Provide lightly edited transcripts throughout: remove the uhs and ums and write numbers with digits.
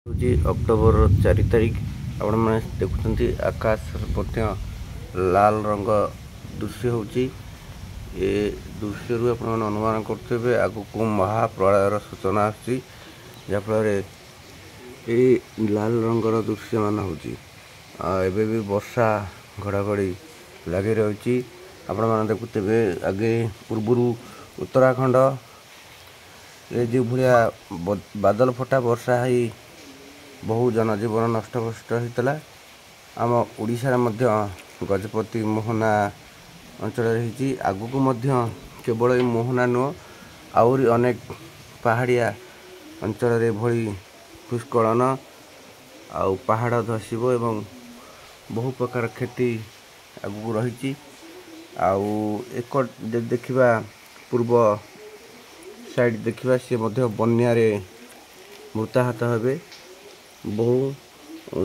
जी October 4 तारिख आपण मैंने देखुं आकाश लाल रंग दृश्य होची। ए दृश्य आप अनुमान करते आगु को महाप्रलयर सूचना आसी जहाँफल ये लाल रंगर दृश्य मान होची। एबे भी वर्षा घड़ाघड़ी लगी रही। आपण मैंने देखुते आगे पूर्व उत्तराखंड ये जो भाया बादल फटा वर्षा ही बहु जनजीवन नष्टभ्रष्ट होता। आम ओडिशा गजपति मोहना अंचल रही आगक केवल ये मोहना नुह आउरी अनेक पहाड़िया अंचल भली भूस्खलन आउ पहाड़ धसब एवं बहु प्रकार क्षति आगक रही। आउ एक देखा पूर्व साइड देखा सी बन्या मृताहत हे बहु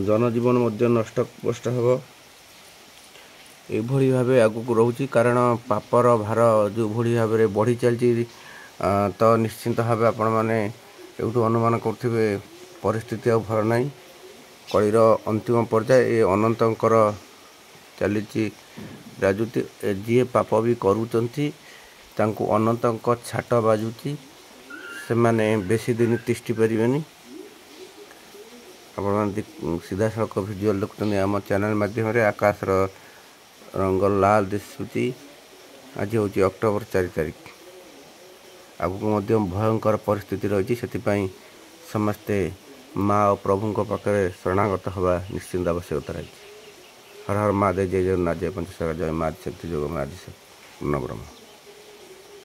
जनजीवन नष्टभ्रष्ट हे यही भाव आगक रोचे। कारण पापर भार जो भली भाव में बढ़ी चलती तो निश्चिंत भाव आपण मैंने एठू अनुमान करुवे परिस्थिति आ भल ना। कलिर अंतिम पर्याय ये अनंतर चली राजुति जी पाप भी करुँच अनंत छाट बाजुची से माने बेसी दिन तिष्टि पारे। आप सीधा सड़क भिजुआल देखुं आम चैनल माध्यम आकाश रंग लाल दिशुची। आज हूँ अक्टोबर 4 तारिख आगक भयंकर परिस्थिति रही से समस्ते माँ और प्रभु पाखे शरणागत हवा निश्चिंत आवश्यकता रही। हर हर महादेव जय जगन्नाथ जय पंचसागर जय माँ शक्ति जोग में आदि पूर्ण ब्रह्म।